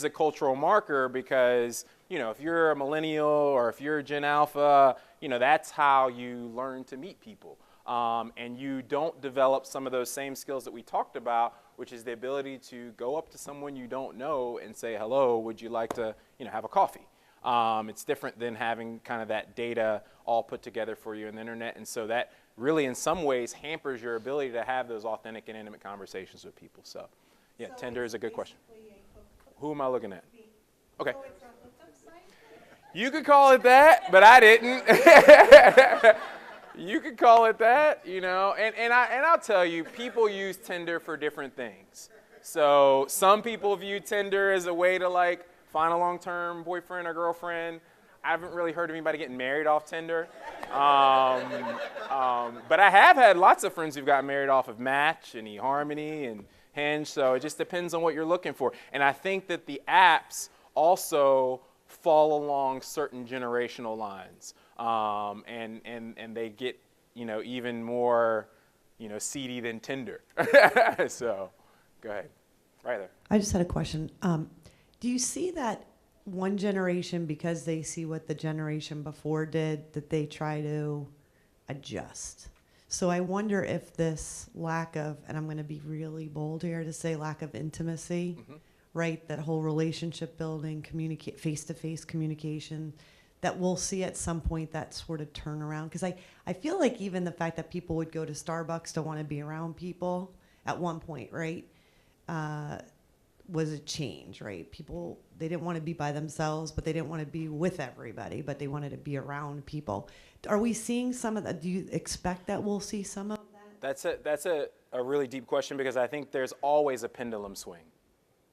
a cultural marker because, you know, if you're a millennial or if you're a Gen Alpha, you know, that's how you learn to meet people. And you don't develop some of those same skills that we talked about, which is the ability to go up to someone you don't know and say, hello, would you like to, you know, have a coffee? It's different than having kind of that data all put together for you on the internet. And so that really in some ways hampers your ability to have those authentic and intimate conversations with people. So yeah, Tinder is a good question. Who am I looking at? Okay. You could call it that, but I didn't. You could call it that, you know, and I'll tell you, people use Tinder for different things. So some people view Tinder as a way to like find a long-term boyfriend or girlfriend. I haven't really heard of anybody getting married off Tinder. But I have had lots of friends who've gotten married off of Match and eHarmony and Hinge, so it just depends on what you're looking for. And I think that the apps also fall along certain generational lines. And they get, you know, even more, you know, seedy than Tinder. So, go ahead. Right there. I just had a question. Do you see that one generation, because they see what the generation before did, that they try to adjust? So I wonder if this lack of, and I'm going to be really bold here to say lack of intimacy, right? That whole relationship building, face-to-face communication, that we'll see at some point that sort of turnaround. Because I feel like even the fact that people would go to Starbucks to want to be around people at one point, right, was a change, right? People, they didn't want to be by themselves, but they didn't want to be with everybody, but they wanted to be around people. Are we seeing some of that? Do you expect that we'll see some of that? That's a really deep question because I think there's always a pendulum swing.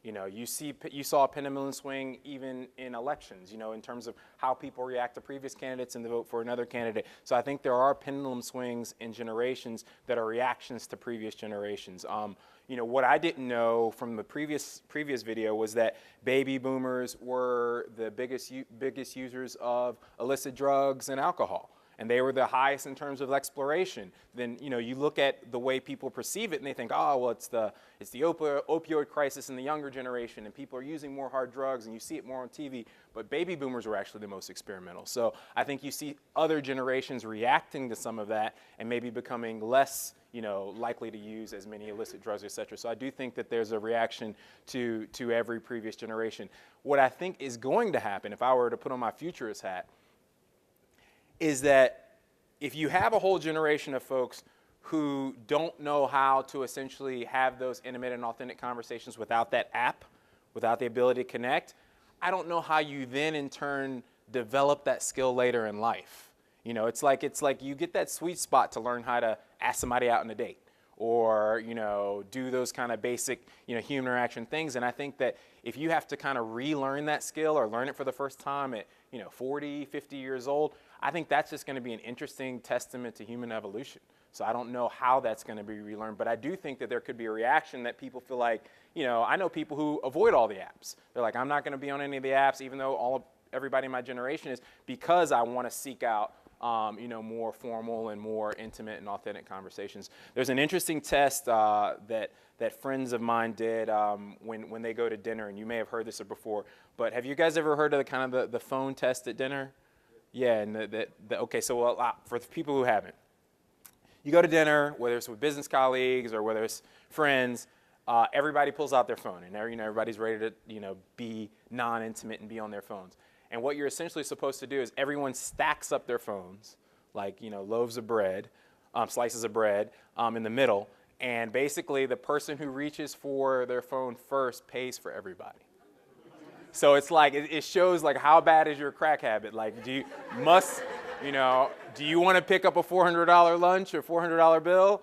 You know, you saw a pendulum swing even in elections, you know, in terms of how people react to previous candidates and to vote for another candidate. So I think there are pendulum swings in generations that are reactions to previous generations. You know, what I didn't know from the previous video was that baby boomers were the biggest users of illicit drugs and alcohol. And they were the highest in terms of exploration. Then, you know, you look at the way people perceive it and they think, oh, well, it's the opioid crisis in the younger generation and people are using more hard drugs and you see it more on TV. But baby boomers were actually the most experimental. So I think you see other generations reacting to some of that and maybe becoming less, you know, likely to use as many illicit drugs, et cetera. So I do think that there's a reaction to every previous generation. What I think is going to happen, if I were to put on my futurist hat, is that if you have a whole generation of folks who don't know how to essentially have those intimate and authentic conversations without that app, without the ability to connect, I don't know how you then in turn develop that skill later in life. You know, it's like you get that sweet spot to learn how to ask somebody out on a date or, you know, do those kind of basic, you know, human interaction things. And I think that if you have to kind of relearn that skill or learn it for the first time at, you know, 40, 50 years old, I think that's just going to be an interesting testament to human evolution. So I don't know how that's going to be relearned, but I do think that there could be a reaction that people feel like, you know, I know people who avoid all the apps. They're like, I'm not going to be on any of the apps, even though everybody in my generation is, because I want to seek out, you know, more formal and more intimate and authentic conversations. There's an interesting test that friends of mine did when they go to dinner, and you may have heard this before, but have you guys ever heard of the kind of the phone test at dinner? Yeah, and okay, so for the people who haven't, you go to dinner, whether it's with business colleagues or whether it's friends, everybody pulls out their phone, and you know, everybody's ready to, you know, be non-intimate and be on their phones. And what you're essentially supposed to do is everyone stacks up their phones, like, you know, loaves of bread, slices of bread in the middle, and basically the person who reaches for their phone first pays for everybody. So it's like, it shows like how bad is your crack habit? Like, do you want to pick up a $400 lunch or $400 bill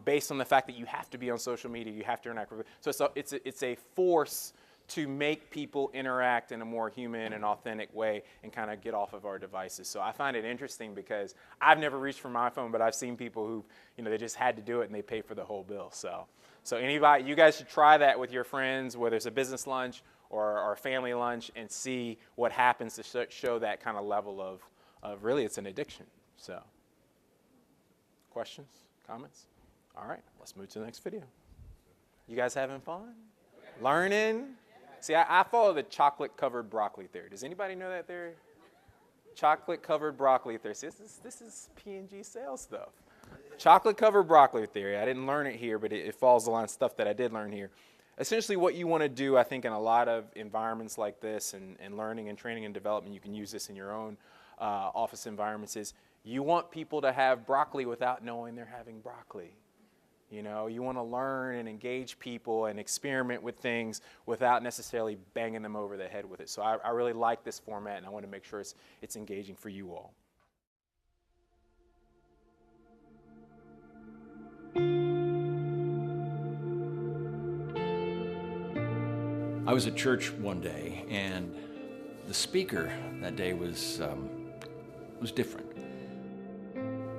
based on the fact that you have to be on social media, you have to interact with it. So it's a force to make people interact in a more human and authentic way and kind of get off of our devices. So I find it interesting because I've never reached for my phone, but I've seen people who, you know, they just had to do it and they pay for the whole bill. So anybody, you guys should try that with your friends, whether it's a business lunch or a family lunch, and see what happens to show that kind of level of really, it's an addiction. So, questions, comments? All right, let's move to the next video. You guys having fun? Learning? See, I follow the chocolate-covered broccoli theory. Does anybody know that theory? Chocolate-covered broccoli theory. See, this is P&G sales stuff. Chocolate-covered broccoli theory. I didn't learn it here, but it follows the line of stuff that I did learn here. Essentially what you want to do, I think, in a lot of environments like this and learning and training and development, you can use this in your own office environments, is you want people to have broccoli without knowing they're having broccoli. You know, you want to learn and engage people and experiment with things without necessarily banging them over the head with it. So I really like this format, and I want to make sure it's engaging for you all. I was at church one day, and the speaker that day was different.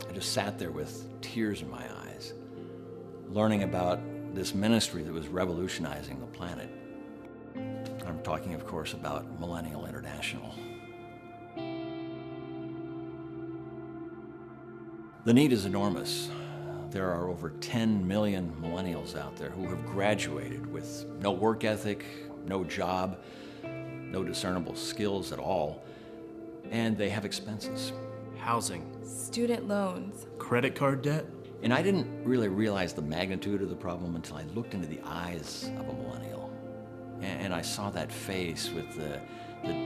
I just sat there with tears in my eyes, learning about this ministry that was revolutionizing the planet. I'm talking, of course, about Millennial International. The need is enormous. There are over 10 million millennials out there who have graduated with no work ethic, no job, no discernible skills at all, and they have expenses. Housing. Student loans. Credit card debt. And I didn't really realize the magnitude of the problem until I looked into the eyes of a millennial. And I saw that face with the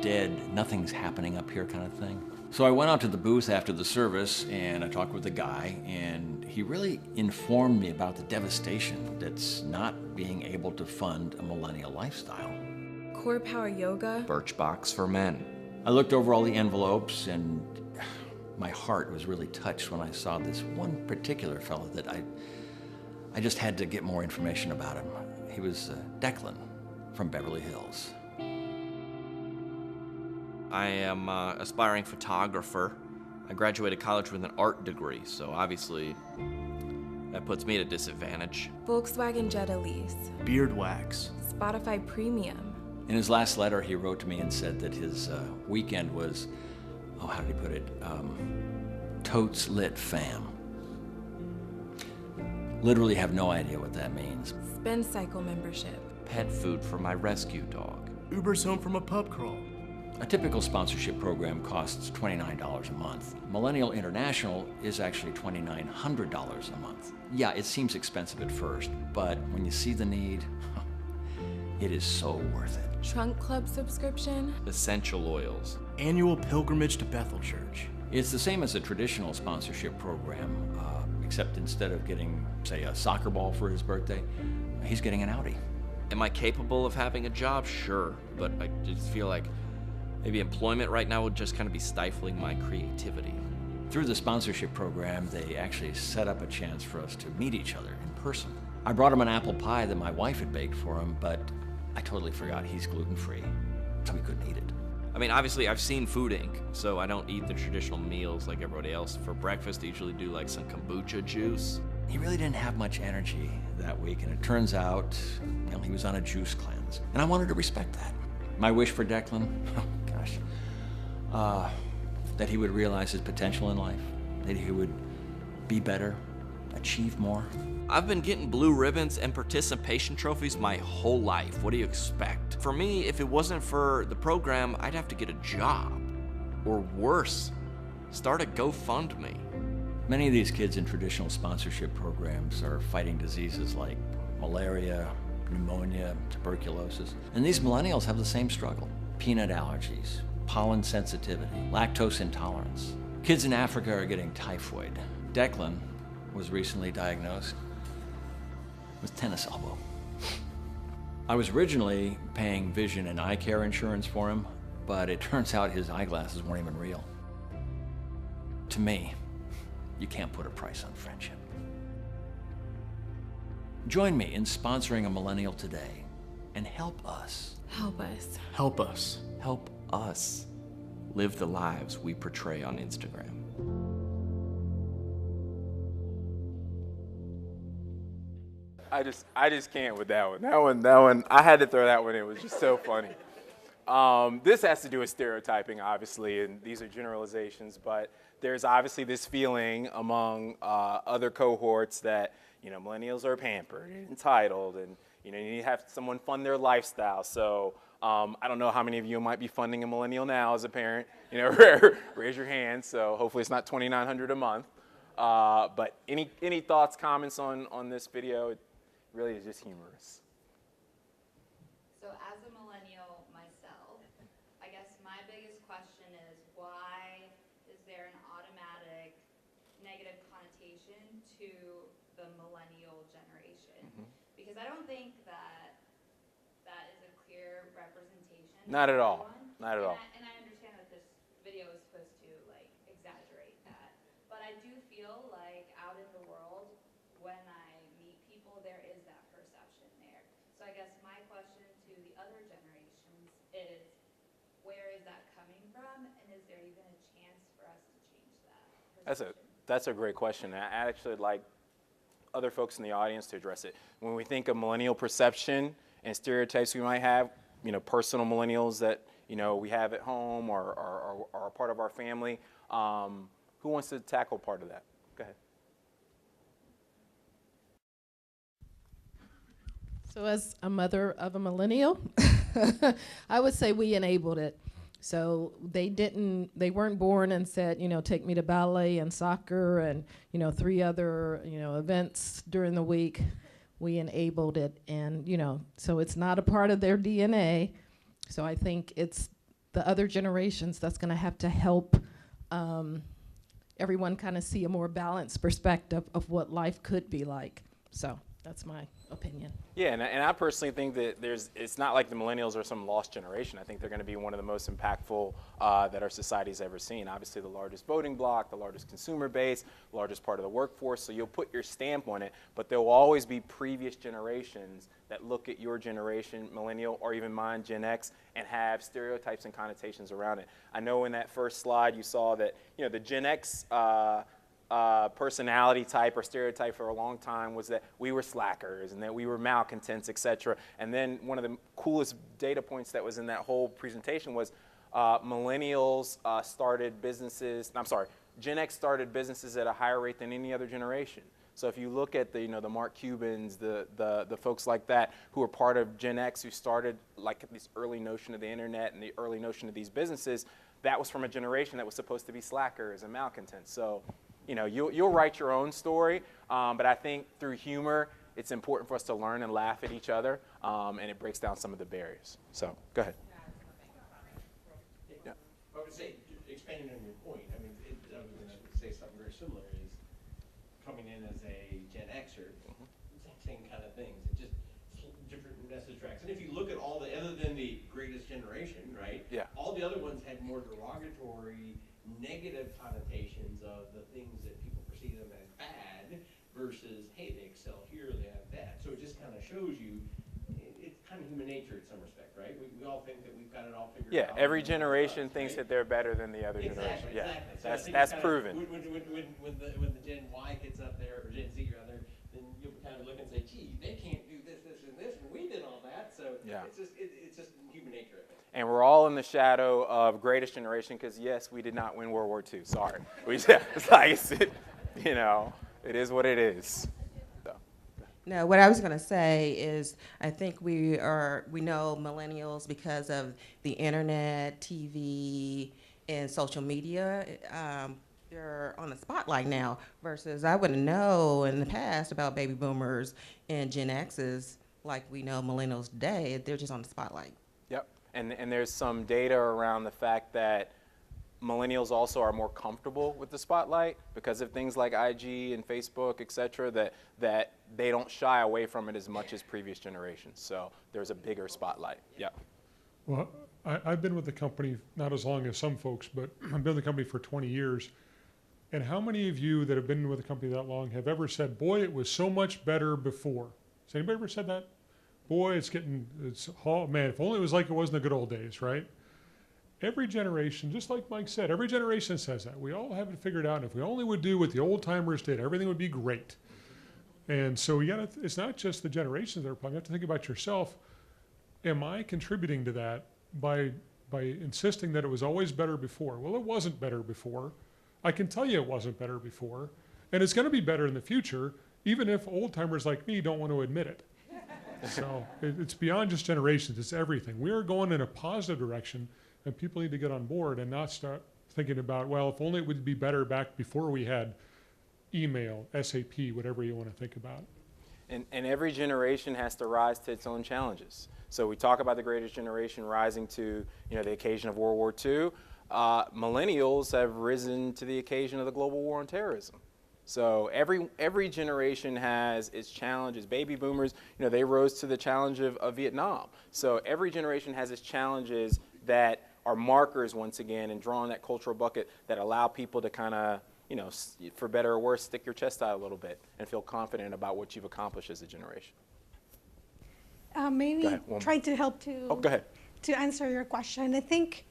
dead, nothing's happening up here kind of thing. So I went out to the booth after the service and I talked with the guy, and he really informed me about the devastation that's not being able to fund a millennial lifestyle. Core Power Yoga. Birchbox for men. I looked over all the envelopes, and my heart was really touched when I saw this one particular fellow that I just had to get more information about him. He was Declan from Beverly Hills. I am an aspiring photographer. I graduated college with an art degree, so obviously that puts me at a disadvantage. Volkswagen Jetta lease. Beard wax. Spotify Premium. In his last letter, he wrote to me and said that his weekend was, how did he put it? Totes lit fam. Literally have no idea what that means. Spin Cycle membership. Pet food for my rescue dog. Uber's home from a pub crawl. A typical sponsorship program costs $29 a month. Millennial International is actually $2,900 a month. Yeah, it seems expensive at first, but when you see the need, it is so worth it. Trunk Club subscription. Essential oils. Annual pilgrimage to Bethel Church. It's the same as a traditional sponsorship program, except instead of getting, say, a soccer ball for his birthday, he's getting an Audi. Am I capable of having a job? Sure, but I just feel like maybe employment right now would just kind of be stifling my creativity. Through the sponsorship program, they actually set up a chance for us to meet each other in person. I brought him an apple pie that my wife had baked for him, but I totally forgot he's gluten-free, so he couldn't eat it. I mean, obviously, I've seen Food Inc., so I don't eat the traditional meals like everybody else. For breakfast, I usually do like some kombucha juice. He really didn't have much energy that week, and it turns out, he was on a juice cleanse. And I wanted to respect that. My wish for Declan, that he would realize his potential in life, that he would be better, achieve more. I've been getting blue ribbons and participation trophies my whole life. What do you expect? For me, if it wasn't for the program, I'd have to get a job. Or worse, start a GoFundMe. Many of these kids in traditional sponsorship programs are fighting diseases like malaria, pneumonia, tuberculosis. And these millennials have the same struggle. Peanut allergies, pollen sensitivity, lactose intolerance. Kids in Africa are getting typhoid. Declan was recently diagnosed with tennis elbow. I was originally paying vision and eye care insurance for him, but it turns out his eyeglasses weren't even real. To me, you can't put a price on friendship. Join me in sponsoring a millennial today and help us. Help us. Help us. Help us live the lives we portray on Instagram. I just can't with that one. That one, I had to throw that one in. It was just so funny. This has to do with stereotyping, obviously, and these are generalizations, but there's obviously this feeling among other cohorts that, millennials are pampered and entitled, and, you need to have someone fund their lifestyle. So I don't know how many of you might be funding a millennial now as a parent. Raise your hand. So hopefully it's not $2,900 a month. But any thoughts, comments on this video? It really is just humorous. So as a millennial myself, I guess my biggest question is, why is there an automatic negative connotation to the millennial generation? Because I don't think that is a clear representation. Not at all. Not at all. And I understand that this video is supposed to exaggerate that, but I do feel like out in the world, when I meet people, there is that perception there. So I guess my question to the other generations is, where is that coming from, and is there even a chance for us to change that? That's a great question. I actually like other folks in the audience to address it. When we think of millennial perception and stereotypes we might have, personal millennials that we have at home or are a part of our family, who wants to tackle part of that? Go ahead. So as a mother of a millennial, I would say we enabled it. So they weren't born and said, take me to ballet and soccer and, 3 other, events during the week. We enabled it, and, so it's not a part of their DNA. So I think it's the other generations that's going to have to help everyone kind of see a more balanced perspective of what life could be like. So that's my opinion. Yeah, and I personally think that it's not like the millennials are some lost generation. I think they're going to be one of the most impactful that our society's ever seen. Obviously the largest voting bloc, the largest consumer base, largest part of the workforce, so you'll put your stamp on it, but there will always be previous generations that look at your generation, millennial, or even mine, Gen X, and have stereotypes and connotations around it. I know in that first slide you saw that, the Gen X personality type or stereotype for a long time was that we were slackers and that we were malcontents, etc. And then one of the coolest data points that was in that whole presentation was millennials started businesses, Gen X started businesses at a higher rate than any other generation. So if you look at the Mark Cubans, the folks like that who are part of Gen X who started this early notion of the internet and the early notion of these businesses, that was from a generation that was supposed to be slackers and malcontents. So you'll write your own story, but I think through humor, it's important for us to learn and laugh at each other, and it breaks down some of the barriers. So, go ahead. Yeah. I would say, expanding on your point, I was going to say something very similar, is coming in as a Gen Xer, exact same kind of things. It just different message tracks. And if you look at all other than the greatest generation, right? Yeah. All the other ones had more derogatory, negative connotations of the things that people perceive them as bad versus, hey, they excel here, they have that. So it just kind of shows you, it's kind of human nature in some respect, right? We all think that we've got it all figured out. Yeah, every generation thinks that they're better than the other generation. Yeah, Exactly. that's proven. When the Gen Y gets up there, or Gen Z rather, then you'll kind of look and say, gee, they can't do this, and we did all that. So yeah. It's just human nature, I think. And we're all in the shadow of greatest generation because, yes, we did not win World War II. Sorry. It is what it is. So. No, what I was going to say is I think we know millennials because of the internet, TV, and social media. They're on the spotlight now versus I wouldn't know in the past about baby boomers and Gen X's like we know millennials today. They're just on the spotlight. Yep. And there's some data around the fact that millennials also are more comfortable with the spotlight because of things like IG and Facebook, et cetera, that they don't shy away from it as much as previous generations. So there's a bigger spotlight. Yeah. Well, I've been with the company not as long as some folks, but I've been with the company for 20 years. And how many of you that have been with the company that long have ever said, boy, it was so much better before? Has anybody ever said that? Boy, man, if only it was like it was in the good old days, right? Every generation, just like Mike said, every generation says that. We all have it figured out, and if we only would do what the old timers did, everything would be great. And so it's not just the generations that are playing. You have to think about yourself. Am I contributing to that by insisting that it was always better before? Well, it wasn't better before. I can tell you it wasn't better before, and it's going to be better in the future, even if old timers like me don't want to admit it. So it's beyond just generations, it's everything. We are going in a positive direction, and people need to get on board and not start thinking about, well, if only it would be better back before we had email, SAP, whatever you want to think about. And every generation has to rise to its own challenges. So we talk about the greatest generation rising to, the occasion of World War II. Millennials have risen to the occasion of the global war on terrorism. So every generation has its challenges. Baby boomers, they rose to the challenge of Vietnam. So every generation has its challenges that are markers, once again, and drawing that cultural bucket that allow people to kind of, for better or worse, stick your chest out a little bit and feel confident about what you've accomplished as a generation. Maybe try to help go ahead. To answer your question. I think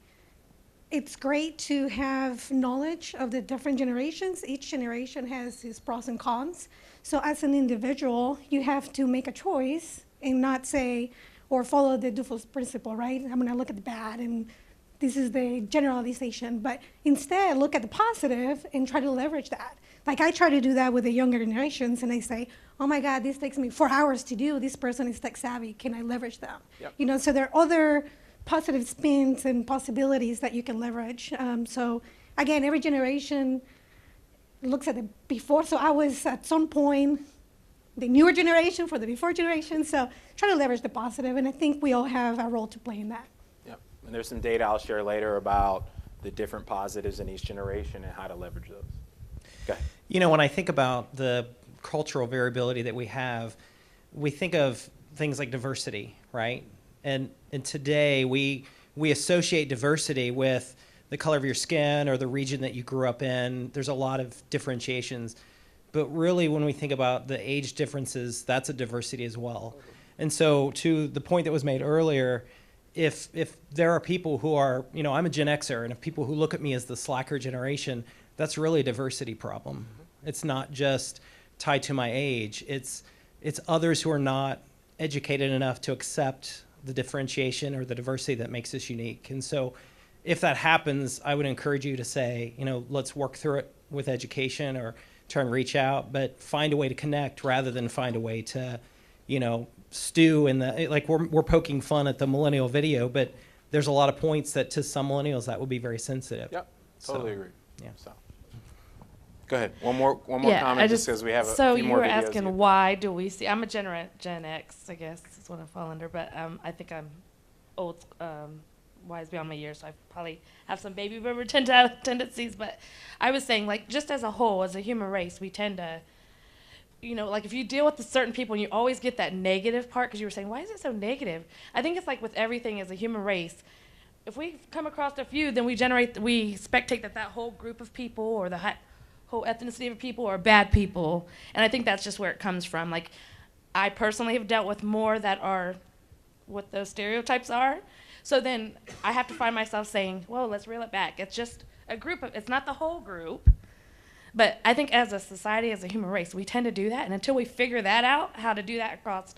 it's great to have knowledge of the different generations. Each generation has its pros and cons. So as an individual, you have to make a choice and not say or follow the default principle, right? I'm gonna look at the bad and this is the generalization, but instead look at the positive and try to leverage that. Like I try to do that with the younger generations, and I say, oh my God, this takes me 4 hours to do. This person is tech savvy. Can I leverage them? Yep. So there are other positive spins and possibilities that you can leverage. So again, every generation looks at the before. So I was at some point the newer generation for the before generation. So try to leverage the positive, and I think we all have a role to play in that. Yep. And there's some data I'll share later about the different positives in each generation and how to leverage those. Okay. When I think about the cultural variability that we have, we think of things like diversity, right? And today we associate diversity with the color of your skin or the region that you grew up in. There's a lot of differentiations. But really, when we think about the age differences, that's a diversity as well. And so to the point that was made earlier, if there are people who are, I'm a Gen Xer, and if people who look at me as the slacker generation, that's really a diversity problem. It's not just tied to my age. It's others who are not educated enough to accept the differentiation or the diversity that makes us unique. And so if that happens, I would encourage you to say, let's work through it with education or try and reach out, but find a way to connect rather than find a way to, stew in the, like we're poking fun at the millennial video, but there's a lot of points that to some millennials that would be very sensitive. Yep, totally agree. Yeah. So. Go ahead. One more comment, just because we have a few more videos. So you were asking why do we see? I'm a Gen X, I guess is what I fall under, but I think I'm old, wise beyond my years, so I probably have some baby boomer tendencies. But I was saying, like, just as a whole, as a human race, we tend to, like if you deal with certain people and you always get that negative part, because you were saying, why is it so negative? I think it's like with everything as a human race. If we come across a few, then we spectate that whole group of people or the whole ethnicity of people are bad people. And I think that's just where it comes from. Like, I personally have dealt with more that are what those stereotypes are. So then I have to find myself saying, well, let's reel it back. It's just a group it's not the whole group. But I think as a society, as a human race, we tend to do that. And until we figure that out, how to do that across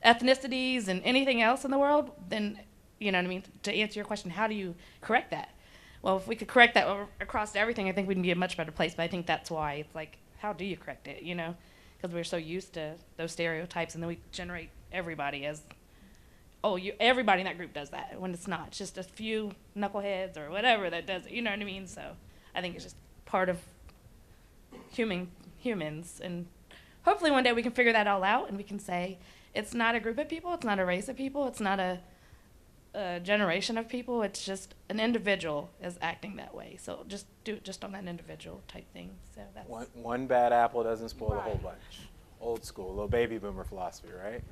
ethnicities and anything else in the world, then, you know what I mean? To answer your question, how do you correct that? Well, if we could correct that across everything, I think we'd be in a much better place. But I think that's why it's like, how do you correct it, Because we're so used to those stereotypes, and then we generate everybody as, everybody in that group does that, when it's not. It's just a few knuckleheads or whatever that does it, you know what I mean? So I think it's just part of humans. And hopefully one day we can figure that all out, and we can say, it's not a group of people, it's not a race of people, it's not a generation of people, it's just an individual is acting that way. So just do it just on that individual type thing. So that's one bad apple doesn't spoil the whole bunch. Old school, little baby boomer philosophy, right?